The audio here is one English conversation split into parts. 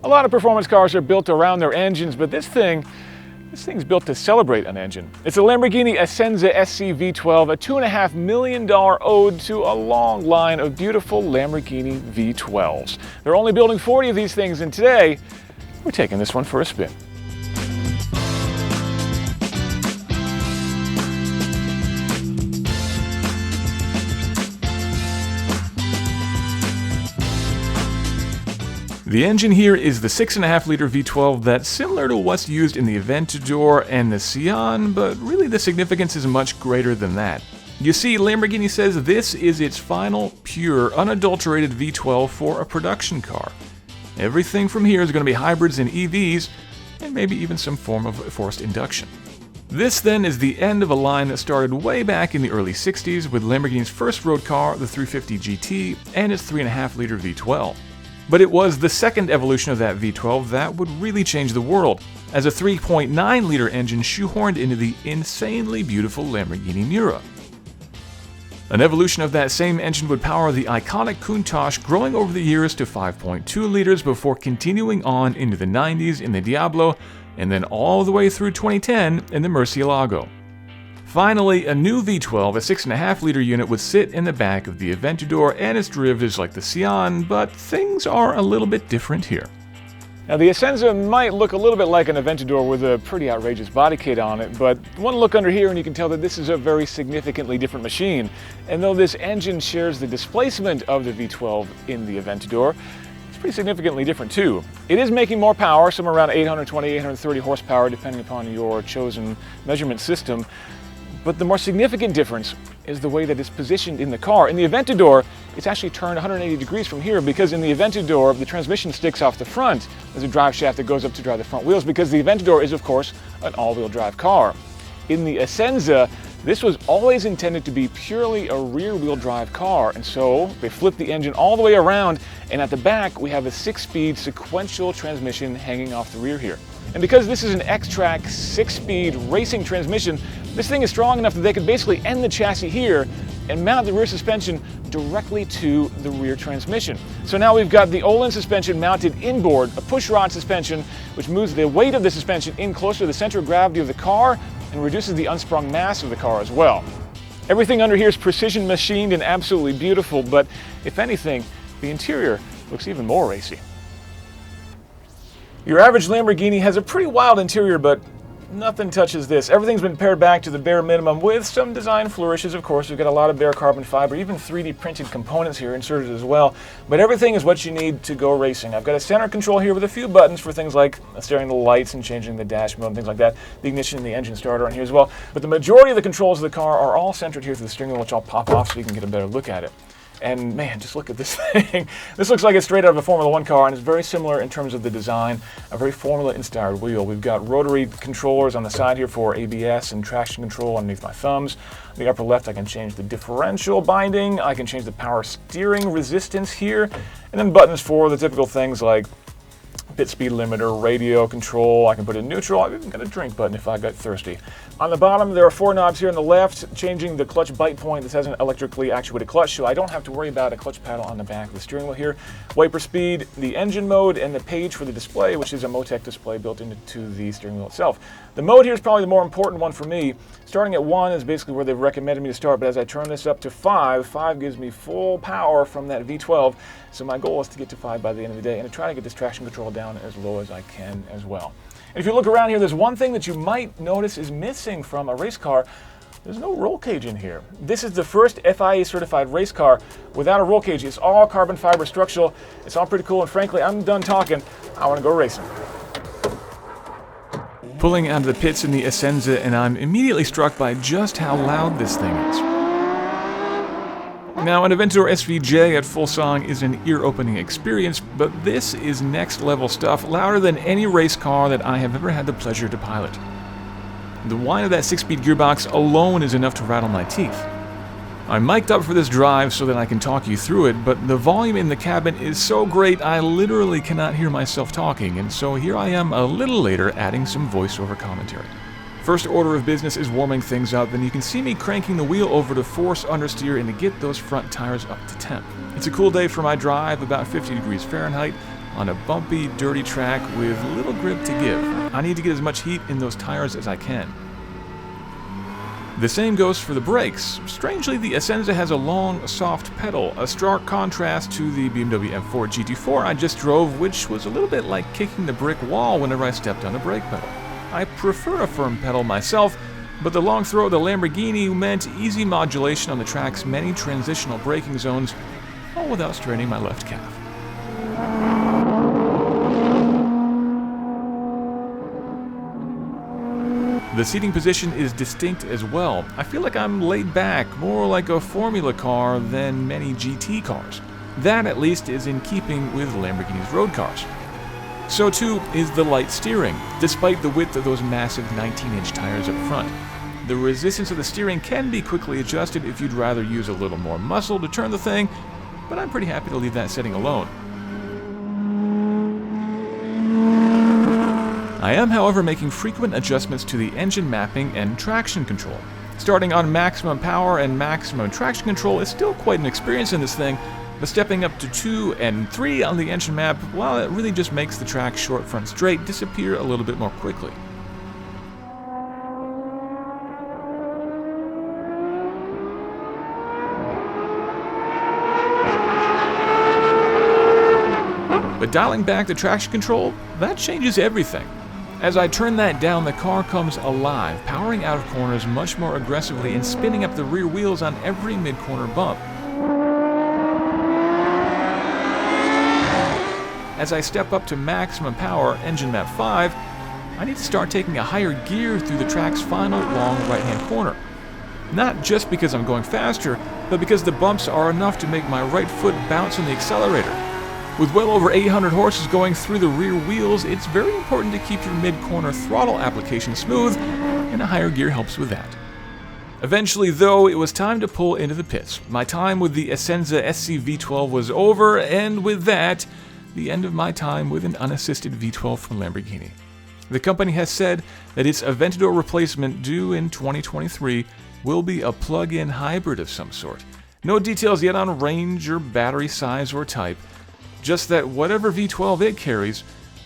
A lot of performance cars are built around their engines, but this thing's built to celebrate an engine. It's a Lamborghini Essenza SCV12, a $2.5 million ode to a long line of beautiful Lamborghini V12s. They're only building 40 of these things, and today, we're taking this one for a spin. The engine here is the 6.5-liter V12 that's similar to what's used in the Aventador and the Sian, but really the significance is much greater than that. You see, Lamborghini says this is its final, pure, unadulterated V12 for a production car. Everything from here is going to be hybrids and EVs, and maybe even some form of forced induction. This then is the end of a line that started way back in the early 60s with Lamborghini's first road car, the 350 GT, and its 3.5-liter V12. But it was the second evolution of that V12 that would really change the world, as a 3.9-liter engine shoehorned into the insanely beautiful Lamborghini Miura. An evolution of that same engine would power the iconic Countach, growing over the years to 5.2 liters before continuing on into the 90s in the Diablo, and then all the way through 2010 in the Murcielago. Finally, a new V12, a 6.5-liter unit, would sit in the back of the Aventador and its derivatives like the Sian, but things are a little bit different here. Now, the Essenza might look a little bit like an Aventador with a pretty outrageous body kit on it, but one look under here and you can tell that this is a very significantly different machine. And though this engine shares the displacement of the V12 in the Aventador, it's pretty significantly different too. It is making more power, somewhere around 820, 830 horsepower, depending upon your chosen measurement system. But the more significant difference is the way that it's positioned in the car. In the Aventador, it's actually turned 180 degrees from here, because in the Aventador, the transmission sticks off the front. There's a drive shaft that goes up to drive the front wheels, because the Aventador is, of course, an all-wheel drive car. In the Essenza, this was always intended to be purely a rear-wheel drive car, and so they flipped the engine all the way around, and at the back, we have a 6-speed sequential transmission hanging off the rear here. And because this is an X-Track 6-speed racing transmission, this thing is strong enough that they could basically end the chassis here and mount the rear suspension directly to the rear transmission. So now we've got the Olin suspension mounted inboard, a push-rod suspension, which moves the weight of the suspension in closer to the center of gravity of the car and reduces the unsprung mass of the car as well. Everything under here is precision machined and absolutely beautiful, but if anything, the interior looks even more racy. Your average Lamborghini has a pretty wild interior, but nothing touches this. Everything's been pared back to the bare minimum with some design flourishes, of course. We've got a lot of bare carbon fiber, even 3D printed components here inserted as well. But everything is what you need to go racing. I've got a center control here with a few buttons for things like steering the lights and changing the dash mode and things like that. The ignition and the engine starter on here as well. But the majority of the controls of the car are all centered here through the steering wheel, which I'll pop off so you can get a better look at it. And man, just look at this thing. This looks like it's straight out of a Formula 1 car, and it's very similar in terms of the design, a very Formula-inspired wheel. We've got rotary controllers on the side here for ABS and traction control underneath my thumbs. On the upper left, I can change the differential binding. I can change the power steering resistance here. And then buttons for the typical things like pit speed limiter, radio control. I can put in neutral. I've even got a drink button if I got thirsty. On the bottom, there are 4 knobs here on the left, changing the clutch bite point. This has an electrically actuated clutch, so I don't have to worry about a clutch paddle on the back of the steering wheel here. Wiper speed, the engine mode, and the page for the display, which is a Motec display built into the steering wheel itself. The mode here is probably the more important one for me. Starting at 1 is basically where they've recommended me to start, but as I turn this up to 5 gives me full power from that V12. So my goal is to get to 5 by the end of the day and to try to get this traction control down as low as I can as well. And if you look around here, there's one thing that you might notice is missing from a race car. There's no roll cage in here. This is the first FIA certified race car without a roll cage. It's all carbon fiber structural. It's all pretty cool, and frankly, I'm done talking. I want to go racing. Pulling out of the pits in the Essenza, and I'm immediately struck by just how loud this thing is. Now, an Aventador SVJ at full song is an ear-opening experience, but this is next-level stuff, louder than any race car that I have ever had the pleasure to pilot. The whine of that 6-speed gearbox alone is enough to rattle my teeth. I'm mic'd up for this drive so that I can talk you through it, but the volume in the cabin is so great I literally cannot hear myself talking, and so here I am a little later adding some voiceover commentary. First order of business is warming things up, and you can see me cranking the wheel over to force understeer and to get those front tires up to temp. It's a cool day for my drive, about 50 degrees Fahrenheit, on a bumpy, dirty track with little grip to give. I need to get as much heat in those tires as I can. The same goes for the brakes. Strangely, the Essenza has a long, soft pedal, a stark contrast to the BMW M4 GT4 I just drove, which was a little bit like kicking the brick wall whenever I stepped on the brake pedal. I prefer a firm pedal myself, but the long throw of the Lamborghini meant easy modulation on the track's many transitional braking zones, all without straining my left calf. The seating position is distinct as well. I feel like I'm laid back, more like a Formula car than many GT cars. That, at least, is in keeping with Lamborghini's road cars. So too is the light steering, despite the width of those massive 19-inch tires up front. The resistance of the steering can be quickly adjusted if you'd rather use a little more muscle to turn the thing, but I'm pretty happy to leave that setting alone. I am, however, making frequent adjustments to the engine mapping and traction control. Starting on maximum power and maximum traction control is still quite an experience in this thing, but stepping up to 2 and 3 on the engine map, well, it really just makes the track short front straight disappear a little bit more quickly. But dialing back the traction control, that changes everything. As I turn that down, the car comes alive, powering out of corners much more aggressively and spinning up the rear wheels on every mid-corner bump. As I step up to maximum power, engine map 5, I need to start taking a higher gear through the track's final long right-hand corner. Not just because I'm going faster, but because the bumps are enough to make my right foot bounce on the accelerator. With well over 800 horses going through the rear wheels, it's very important to keep your mid-corner throttle application smooth, and a higher gear helps with that. Eventually, though, it was time to pull into the pits. My time with the Essenza SCV12 was over, and with that, the end of my time with an unassisted V12 from Lamborghini. The company has said that its Aventador replacement, due in 2023, will be a plug-in hybrid of some sort. No details yet on range or battery size or type, just that whatever V12 it carries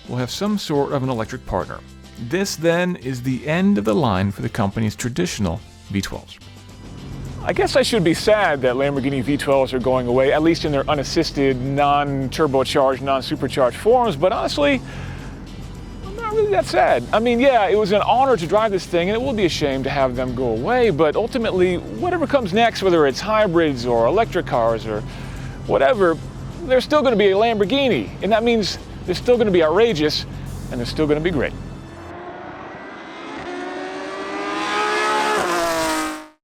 will have some sort of an electric partner. This, then, is the end of the line for the company's traditional V12s. I guess I should be sad that Lamborghini V12s are going away, at least in their unassisted, non-turbocharged, non-supercharged forms, but honestly, I'm not really that sad. I mean, yeah, it was an honor to drive this thing, and it will be a shame to have them go away, but ultimately, whatever comes next, whether it's hybrids or electric cars or whatever, there's still going to be a Lamborghini, and that means they're still going to be outrageous, and they're still going to be great.